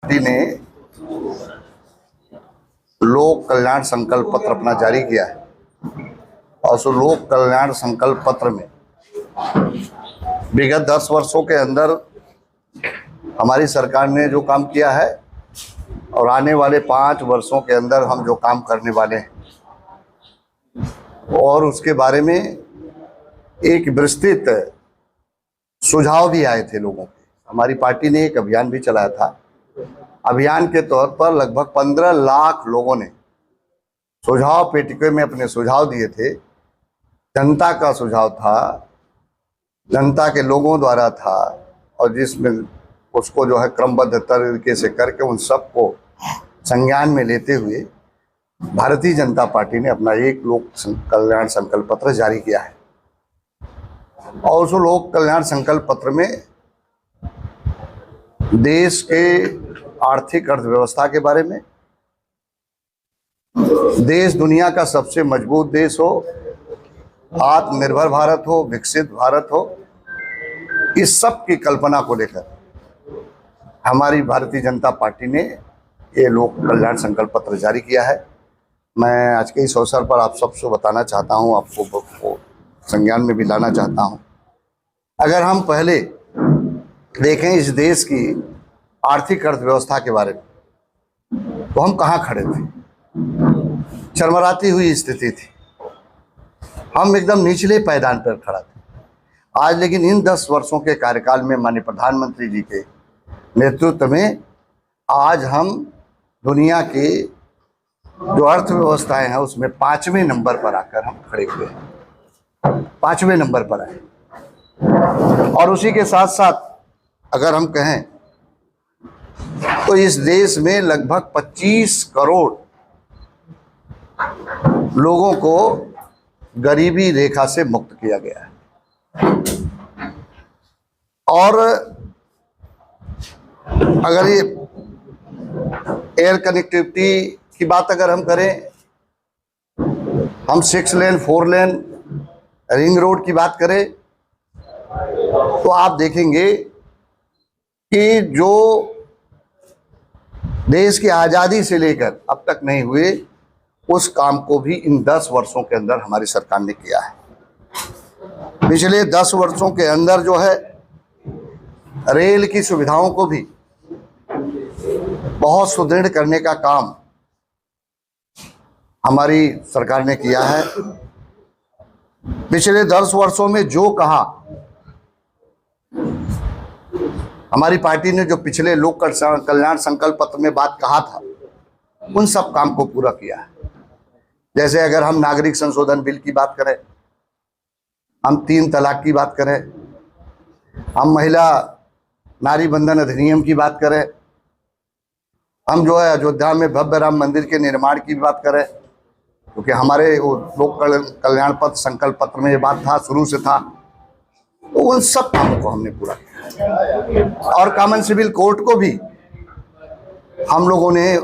Party ने लोक कल्याण संकल्प पत्र अपना जारी किया है और उस लोक कल्याण संकल्प पत्र में विगत 10 वर्षों के अंदर हमारी सरकार ने जो काम किया है और आने वाले 5 वर्षों के अंदर हम जो काम करने वाले हैं और उसके बारे में एक विस्तृत सुझाव भी आए थे लोगों के। हमारी पार्टी ने एक अभियान भी चलाया था। अभियान के तौर पर लगभग 15 लाख लोगों ने सुझाव पेटिका में अपने सुझाव दिए थे। जनता का सुझाव था, जनता के लोगों द्वारा था और जिसमें उसको जो है क्रमबद्ध तरीके से करके उन सबको संज्ञान में लेते हुए भारतीय जनता पार्टी ने अपना एक लोक कल्याण संकल्प पत्र जारी किया है। और उस लोक कल्याण संकल्प पत्र में देश के आर्थिक अर्थव्यवस्था के बारे में, देश दुनिया का सबसे मजबूत देश हो, आत्मनिर्भर भारत हो, विकसित भारत हो, इस सब की कल्पना को लेकर हमारी भारतीय जनता पार्टी ने ये लोक कल्याण संकल्प पत्र जारी किया है। मैं आज के इस अवसर पर आप सबसे बताना चाहता हूँ, आपको संज्ञान में भी लाना चाहता हूँ। अगर हम पहले देखें इस देश की आर्थिक अर्थव्यवस्था के बारे में तो हम कहाँ खड़े थे, चरमराती हुई स्थिति थी, हम एकदम निचले पायदान पर खड़ा थे। आज लेकिन इन 10 वर्षों के कार्यकाल में माननीय प्रधानमंत्री जी के नेतृत्व में आज हम दुनिया के जो अर्थव्यवस्थाएं हैं उसमें 5वें नंबर पर आकर हम खड़े हुए हैं, 5वें नंबर पर आए। और उसी के साथ साथ अगर हम कहें तो इस देश में लगभग 25 करोड़ लोगों को गरीबी रेखा से मुक्त किया गया है। और अगर ये एयर कनेक्टिविटी की बात अगर हम करें, हम 6 लेन 4 लेन रिंग रोड की बात करें तो आप देखेंगे कि जो देश की आज़ादी से लेकर अब तक नहीं हुए उस काम को भी इन 10 वर्षों के अंदर हमारी सरकार ने किया है। पिछले 10 वर्षों के अंदर जो है रेल की सुविधाओं को भी बहुत सुदृढ़ करने का काम हमारी सरकार ने किया है। पिछले 10 वर्षों में जो कहा हमारी पार्टी ने, जो पिछले लोक कल्याण संकल्प पत्र में बात कहा था, उन सब काम को पूरा किया है। जैसे अगर हम नागरिक संशोधन बिल की बात करें, हम 3 तलाक की बात करें, हम महिला नारी बंधन अधिनियम की बात करें, हम जो है अयोध्या में भव्य राम मंदिर के निर्माण की बात करें, क्योंकि हमारे वो लोक कल्याण पत्र संकल्प पत्र में ये बात था, शुरू से था, तो उन सब कामों को हमने पूरा किया। और कॉमन सिविल कोर्ट को भी हम लोगों ने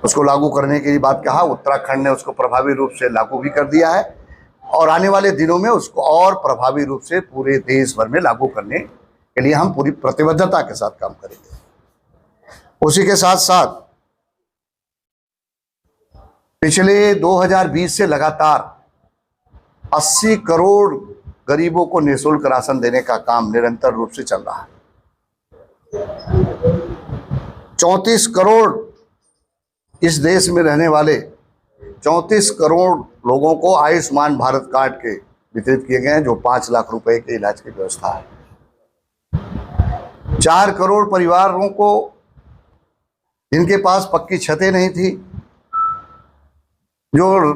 उसको लागू करने की बात कहा। उत्तराखंड ने उसको प्रभावी रूप से लागू भी कर दिया है और आने वाले दिनों में उसको और प्रभावी रूप से पूरे देश भर में लागू करने के लिए हम पूरी प्रतिबद्धता के साथ काम करेंगे। उसी के साथ साथ पिछले 2020 से लगातार 80 करोड़ गरीबों को निःशुल्क राशन देने का काम निरंतर रूप से चल रहा है। 34 करोड़ इस देश में रहने वाले 34 करोड़ लोगों को आयुष्मान भारत कार्ड के वितरित किए गए हैं, जो 5 लाख रुपए के इलाज की व्यवस्था है। 4 करोड़ परिवारों को जिनके पास पक्की छतें नहीं थी, जो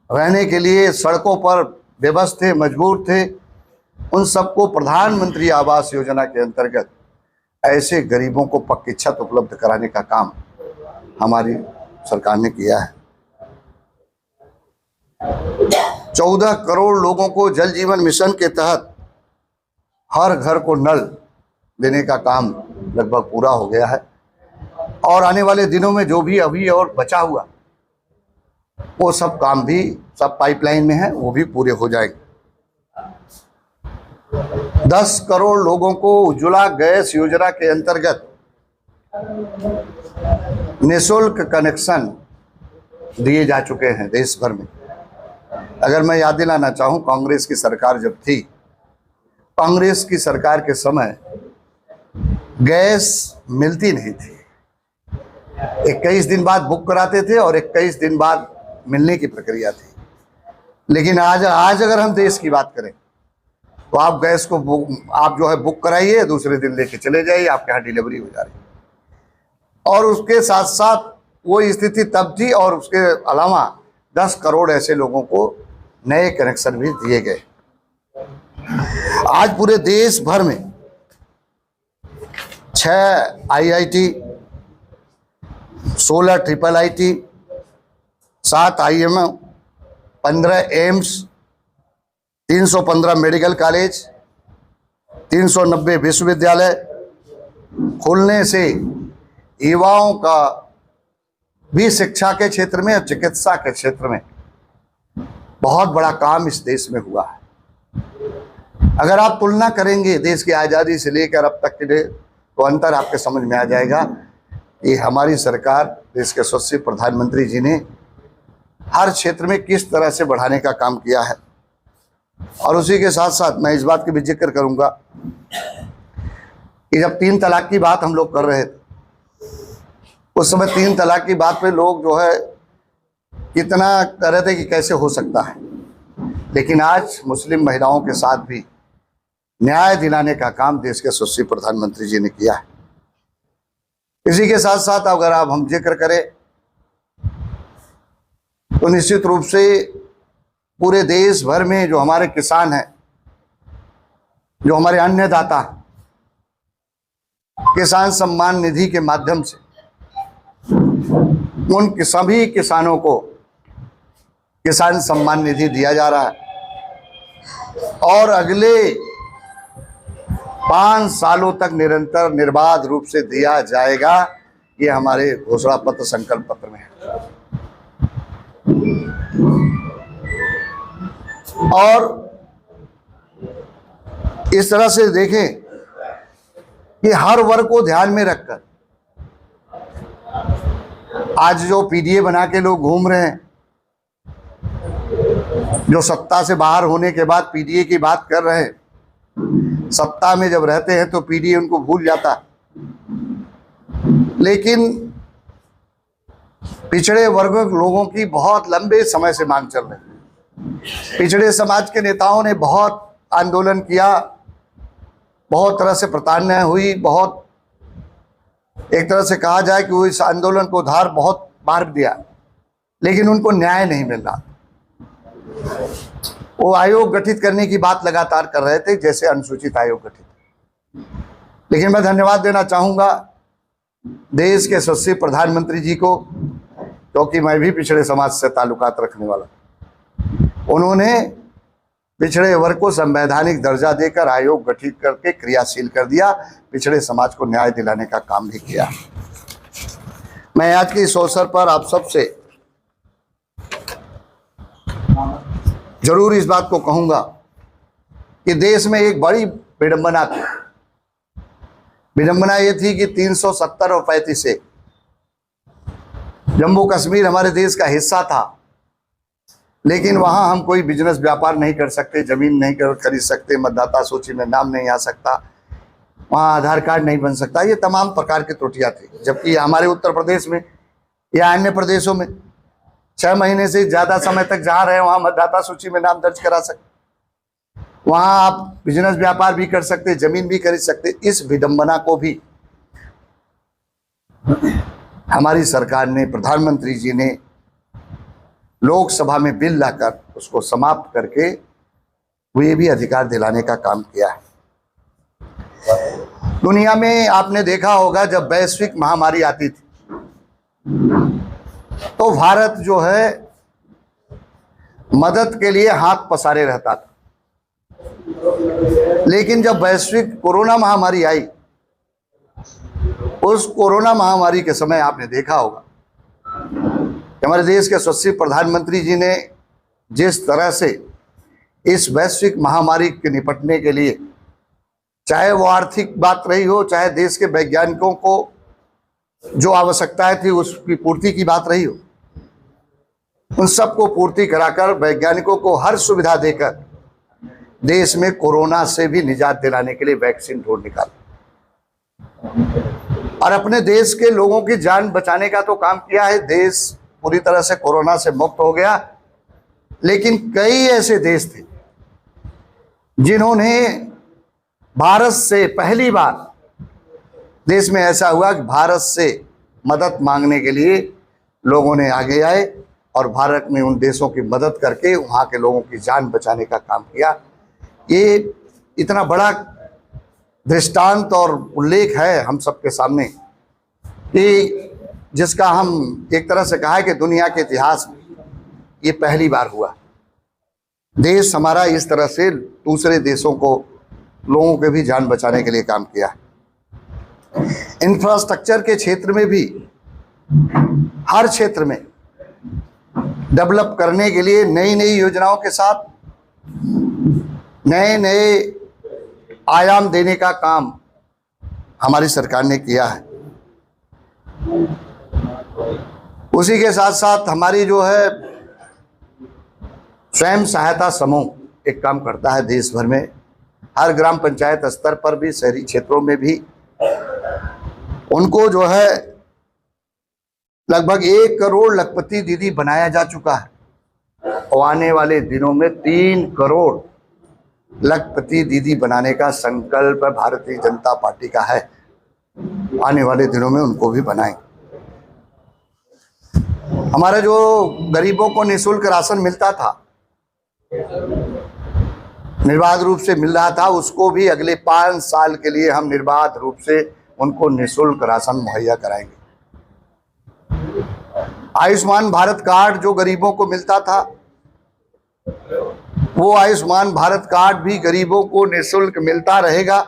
रहने के लिए सड़कों पर बेबस थे, मजबूर थे, उन सबको प्रधानमंत्री आवास योजना के अंतर्गत ऐसे गरीबों को पक्की छत उपलब्ध कराने का काम हमारी सरकार ने किया है। 14 करोड़ लोगों को जल जीवन मिशन के तहत हर घर को नल देने का काम लगभग पूरा हो गया है और आने वाले दिनों में जो भी अभी और बचा हुआ वो सब काम भी सब पाइपलाइन में है, वो भी पूरे हो जाएंगे। 10 करोड़ लोगों को उज्ज्वला गैस योजना के अंतर्गत निःशुल्क कनेक्शन दिए जा चुके हैं देश भर में। अगर मैं याद दिलाना चाहूं, कांग्रेस की सरकार जब थी, कांग्रेस की सरकार के समय गैस मिलती नहीं थी। 21 दिन बाद बुक कराते थे और 21 दिन बाद मिलने की प्रक्रिया थी। लेकिन आज अगर हम देश की बात करें तो आप गैस को आप जो है बुक कराइए, दूसरे दिन लेके चले जाइए, आपके यहाँ डिलीवरी हो जा रही है। और उसके साथ साथ वो स्थिति तब थी, और उसके अलावा 10 करोड़ ऐसे लोगों को नए कनेक्शन भी दिए गए। आज पूरे देश भर में 6 IIT, 16 IIIT, 7 IIM, 15 AIIMS, 315 medical college, 390 विश्वविद्यालय खुलने से युवाओं का भी शिक्षा के क्षेत्र में और चिकित्सा के क्षेत्र में बहुत बड़ा काम इस देश में हुआ है। अगर आप तुलना करेंगे देश की आज़ादी से लेकर अब तक के लिए, तो अंतर आपके समझ में आ जाएगा कि हमारी सरकार, देश के यशस्वी प्रधानमंत्री जी ने हर क्षेत्र में किस तरह से बढ़ाने का काम किया है। और उसी के साथ साथ मैं इस बात की भी जिक्र करूंगा कि जब 3 तलाक की बात हम लोग कर रहे थे, उस समय 3 तलाक की बात पे लोग जो है कितना कह रहे थे कि कैसे हो सकता है। लेकिन आज मुस्लिम महिलाओं के साथ भी न्याय दिलाने का काम देश के यशस्वी प्रधानमंत्री जी ने किया है। इसी के साथ साथ अगर आप हम जिक्र करें तो निश्चित रूप से पूरे देश भर में जो हमारे किसान हैं, जो हमारे अन्नदाता, किसान सम्मान निधि के माध्यम से उन सभी किसानों को किसान सम्मान निधि दिया जा रहा है और अगले 5 सालों तक निरंतर निर्बाध रूप से दिया जाएगा। ये हमारे घोषणा पत्र, संकल्प पत्र में है। और इस तरह से देखें कि हर वर्ग को ध्यान में रखकर आज जो पीडीए बना के लोग घूम रहे हैं, जो सत्ता से बाहर होने के बाद पीडीए की बात कर रहे हैं, सत्ता में जब रहते हैं तो पीडीए उनको भूल जाता। लेकिन पिछड़े वर्ग लोगों की बहुत लंबे समय से मांग चल रही है। पिछड़े समाज के नेताओं ने बहुत आंदोलन किया, बहुत तरह से प्रताड़ना हुई, बहुत एक तरह से कहा जाए कि वो इस आंदोलन को धार बहुत मार दिया, लेकिन उनको न्याय नहीं मिल रहा। वो आयोग गठित करने की बात लगातार कर रहे थे, जैसे अनुसूचित आयोग गठित। लेकिन मैं धन्यवाद देना चाहूँगा देश के यशस्वी प्रधानमंत्री जी को, क्योंकि मैं भी पिछड़े समाज से ताल्लुकात रखने वाला। उन्होंने पिछड़े वर्ग को संवैधानिक दर्जा देकर आयोग गठित करके क्रियाशील कर दिया, पिछड़े समाज को न्याय दिलाने का काम भी किया। मैं आज के इस अवसर पर आप सबसे जरूर इस बात को कहूंगा कि देश में एक बड़ी विडंबना थी। विडंबना ये थी कि 370 और 35 से जम्मू कश्मीर हमारे देश का हिस्सा था, लेकिन वहां हम कोई बिजनेस व्यापार नहीं कर सकते, जमीन नहीं खरीद सकते, मतदाता सूची में नाम नहीं आ सकता, वहां आधार कार्ड नहीं बन सकता। ये तमाम प्रकार की त्रुटियां थी। जबकि हमारे उत्तर प्रदेश में या अन्य प्रदेशों में 6 महीने से ज़्यादा समय तक जहाँ रहे वहाँ मतदाता सूची में नाम दर्ज करा सकते, वहाँ आप बिजनेस व्यापार भी कर सकते, जमीन भी खरीद सकते। इस विडंबना को भी हमारी सरकार ने, प्रधानमंत्री जी ने लोकसभा में बिल लाकर उसको समाप्त करके वे भी अधिकार दिलाने का काम किया है। दुनिया में आपने देखा होगा जब वैश्विक महामारी आती थी तो भारत जो है मदद के लिए हाथ पसारे रहता था। लेकिन जब वैश्विक कोरोना महामारी आई, उस कोरोना महामारी के समय आपने देखा होगा कि हमारे देश के यशस्वी प्रधानमंत्री जी ने जिस तरह से इस वैश्विक महामारी के निपटने के लिए चाहे वो आर्थिक बात रही हो, चाहे देश के वैज्ञानिकों को जो आवश्यकताएं थी उसकी पूर्ति की बात रही हो, उन सबको पूर्ति कराकर वैज्ञानिकों को हर सुविधा देकर देश में कोरोना से भी निजात दिलाने के लिए वैक्सीन ढूंढ निकाला और अपने देश के लोगों की जान बचाने का तो काम किया है। देश पूरी तरह से कोरोना से मुक्त हो गया, लेकिन कई ऐसे देश थे जिन्होंने भारत से पहली बार देश में ऐसा हुआ कि भारत से मदद मांगने के लिए लोगों ने आगे आए और भारत में उन देशों की मदद करके वहाँ के लोगों की जान बचाने का काम किया। ये इतना बड़ा दृष्टांत और उल्लेख है हम सबके सामने कि जिसका हम एक तरह से कहा है कि दुनिया के इतिहास में ये पहली बार हुआ। देश हमारा इस तरह से दूसरे देशों को, लोगों के भी जान बचाने के लिए काम किया। इंफ्रास्ट्रक्चर के क्षेत्र में भी, हर क्षेत्र में डेवलप करने के लिए नई नई योजनाओं के साथ नए नए आयाम देने का काम हमारी सरकार ने किया है। उसी के साथ साथ हमारी जो है स्वयं सहायता समूह एक काम करता है देश भर में, हर ग्राम पंचायत स्तर पर भी, शहरी क्षेत्रों में भी। उनको जो है लगभग 1 करोड़ लखपति दीदी बनाया जा चुका है और आने वाले दिनों में 3 करोड़ लखपति दीदी बनाने का संकल्प भारतीय जनता पार्टी का है। आने वाले दिनों में उनको भी बनाएंगे। हमारा जो गरीबों को निःशुल्क राशन मिलता था, निर्बाध रूप से मिल रहा था, उसको भी अगले 5 साल के लिए हम निर्बाध रूप से उनको निःशुल्क राशन मुहैया कराएंगे। आयुष्मान भारत कार्ड जो गरीबों को मिलता था, वो आयुष्मान भारत कार्ड भी गरीबों को निःशुल्क मिलता रहेगा।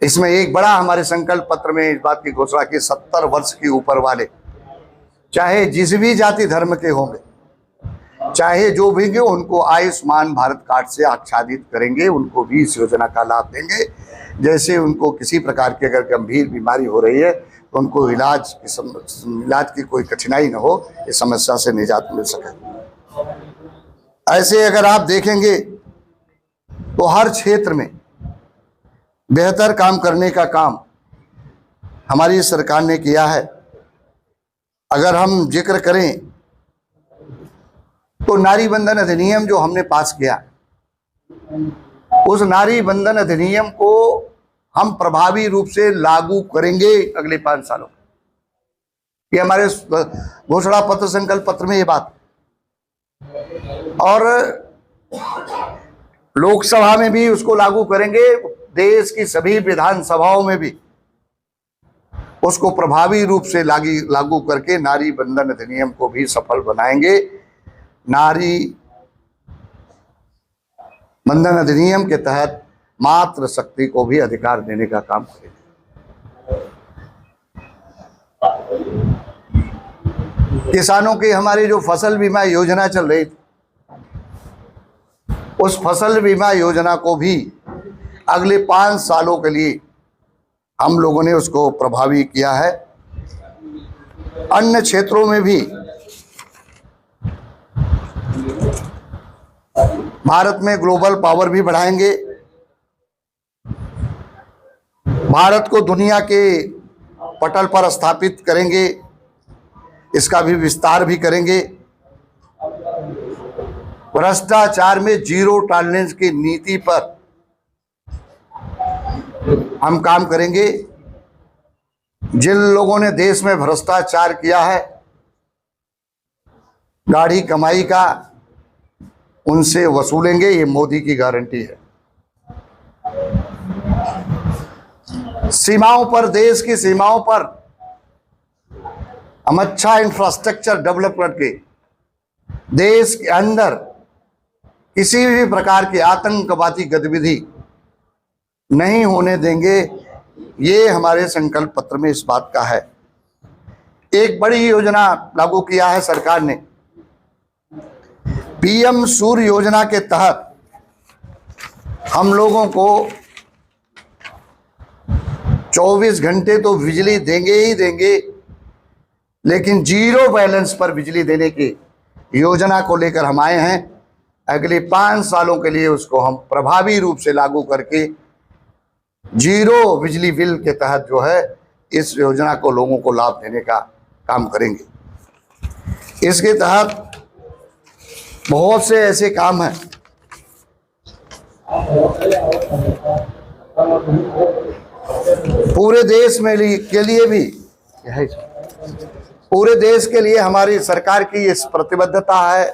इसमें एक बड़ा हमारे संकल्प पत्र में इस बात की घोषणा की 70 वर्ष के ऊपर वाले, चाहे जिस भी जाति धर्म के होंगे, चाहे जो भी हो, उनको आयुष्मान भारत कार्ड से आच्छादित करेंगे, उनको भी इस योजना का लाभ देंगे। जैसे उनको किसी प्रकार की अगर गंभीर बीमारी हो रही है तो उनको इलाज की कोई कठिनाई न हो, इस समस्या से निजात मिल सके। ऐसे अगर आप देखेंगे तो हर क्षेत्र में बेहतर काम करने का काम हमारी सरकार ने किया है। अगर हम जिक्र करें तो नारी बंधन अधिनियम जो हमने पास किया, उस नारी बंधन अधिनियम को हम प्रभावी रूप से लागू करेंगे अगले 5 सालों में। ये हमारे घोषणा पत्र, संकल्प पत्र में ये बात। और लोकसभा में भी उसको लागू करेंगे, देश की सभी विधानसभाओं में भी उसको प्रभावी रूप से लागू करके नारी बंधन अधिनियम को भी सफल बनाएंगे। नारी बंधन अधिनियम के तहत मातृ शक्ति को भी अधिकार देने का काम करेंगे। किसानों की हमारी जो फसल बीमा योजना चल रही थी, उस फसल बीमा योजना को भी अगले 5 सालों के लिए हम लोगों ने उसको प्रभावी किया है। अन्य क्षेत्रों में भी भारत में ग्लोबल पावर भी बढ़ाएंगे, भारत को दुनिया के पटल पर स्थापित करेंगे, इसका भी विस्तार भी करेंगे। भ्रष्टाचार में जीरो टॉलरेंस की नीति पर हम काम करेंगे। जिन लोगों ने देश में भ्रष्टाचार किया है, गाढ़ी कमाई का, उनसे वसूलेंगे, ये मोदी की गारंटी है। सीमाओं पर, देश की सीमाओं पर हम अच्छा इंफ्रास्ट्रक्चर डेवलप करके देश के अंदर किसी भी प्रकार की आतंकवादी गतिविधि नहीं होने देंगे। ये हमारे संकल्प पत्र में इस बात का है। एक बड़ी योजना लागू किया है सरकार ने, पीएम सूर्य योजना के तहत हम लोगों को 24 घंटे तो बिजली देंगे ही देंगे, लेकिन जीरो बैलेंस पर बिजली देने की योजना को लेकर हम आए हैं। अगले 5 सालों के लिए उसको हम प्रभावी रूप से लागू करके जीरो बिजली बिल के तहत जो है इस योजना को लोगों को लाभ देने का काम करेंगे। इसके तहत बहुत से ऐसे काम हैं पूरे देश में के लिए भी, पूरे देश के लिए हमारी सरकार की इस प्रतिबद्धता है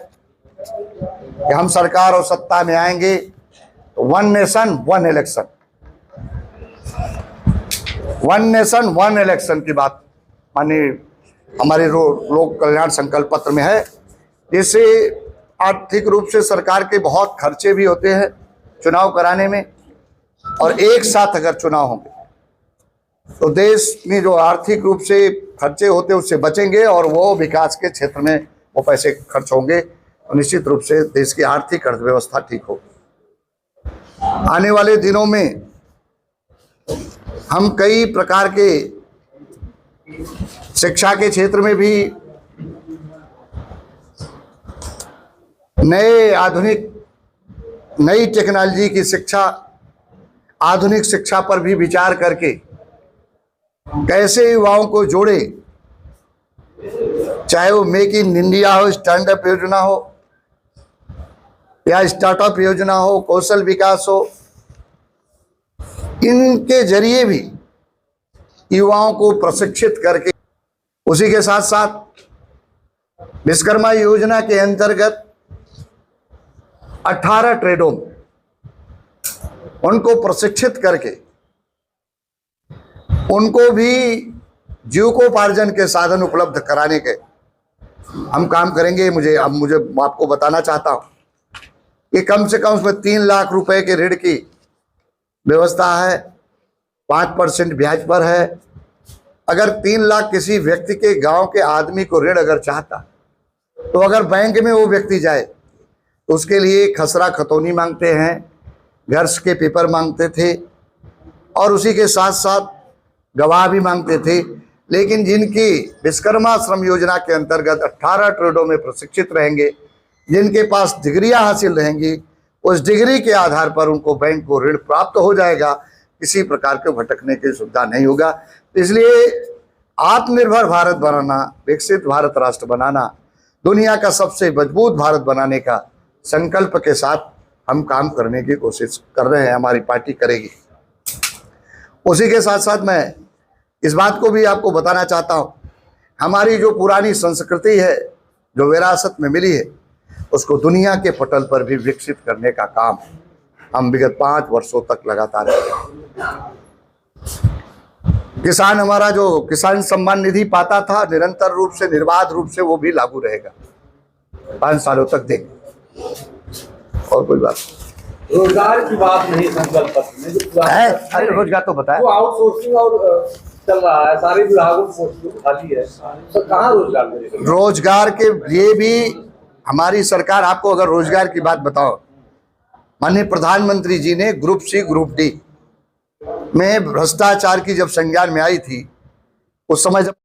कि हम सरकार और सत्ता में आएंगे तो 1 नेशन 1 इलेक्शन, 1 नेशन 1 इलेक्शन की बात माननीय हमारे लोक कल्याण संकल्प पत्र में है। जिससे आर्थिक रूप से सरकार के बहुत खर्चे भी होते हैं चुनाव कराने में, और एक साथ अगर चुनाव होंगे तो देश में जो आर्थिक रूप से खर्चे होते हैं उससे बचेंगे और वो विकास के क्षेत्र में वो पैसे खर्च होंगे, तो निश्चित रूप से देश की आर्थिक अर्थव्यवस्था ठीक होगी। आने वाले दिनों में हम कई प्रकार के शिक्षा के क्षेत्र में भी नई टेक्नोलॉजी की शिक्षा, आधुनिक शिक्षा पर भी विचार करके कैसे युवाओं को जोड़े, चाहे वो मेक इन इंडिया हो, स्टैंड अप योजना हो या स्टार्टअप योजना हो, कौशल विकास हो, इनके जरिए भी युवाओं को प्रशिक्षित करके, उसी के साथ साथ विश्वकर्मा योजना के अंतर्गत 18 ट्रेडों में उनको प्रशिक्षित करके उनको भी जीविकोपार्जन के साधन उपलब्ध कराने के हम काम करेंगे। मुझे आपको बताना चाहता हूं कि कम से कम उसमें 3 लाख रुपए के ऋण की व्यवस्था है, 5% ब्याज पर है। अगर 3 लाख किसी व्यक्ति के गांव के आदमी को ऋण अगर चाहता, तो अगर बैंक में वो व्यक्ति जाए तो उसके लिए खसरा खतौनी मांगते हैं, घर के पेपर मांगते थे और उसी के साथ साथ गवाह भी मांगते थे। लेकिन जिनकी विश्वकर्मा श्रम योजना के अंतर्गत 18 ट्रेडों में प्रशिक्षित रहेंगे, जिनके पास डिग्रियां हासिल रहेंगी, उस डिग्री के आधार पर उनको बैंक को ऋण प्राप्त हो जाएगा, किसी प्रकार के भटकने की सुविधा नहीं होगा। इसलिए आत्मनिर्भर भारत बनाना, विकसित भारत राष्ट्र बनाना, दुनिया का सबसे मजबूत भारत बनाने का संकल्प के साथ हम काम करने की कोशिश कर रहे हैं, हमारी पार्टी करेगी। उसी के साथ साथ मैं इस बात को भी आपको बताना चाहता हूं, हमारी जो पुरानी संस्कृति है, जो विरासत में मिली है, उसको दुनिया के पटल पर भी विकसित करने का काम हम विगत 5 वर्षों तक लगातार किसान, हमारा जो किसान सम्मान निधि पाता था निरंतर रूप से, निर्बाध रूप से, वो भी लागू रहेगा 5 सालों तक देंगे। और कोई बात, रोजगार की बात नहीं, संकल्प पत्र में है, अरे रोजगार तो बताया, वो आउटसोर्सिंग और चल रहा है, सारे विभागों की पोस्टें खाली है, तो कहाँ रोजगार मिलेगा? रोजगार के लिए भी हमारी सरकार, आपको अगर रोजगार की बात बताओ, माननीय प्रधानमंत्री जी ने ग्रुप सी ग्रुप डी में भ्रष्टाचार की जब संज्ञान में आई थी, उस समय जब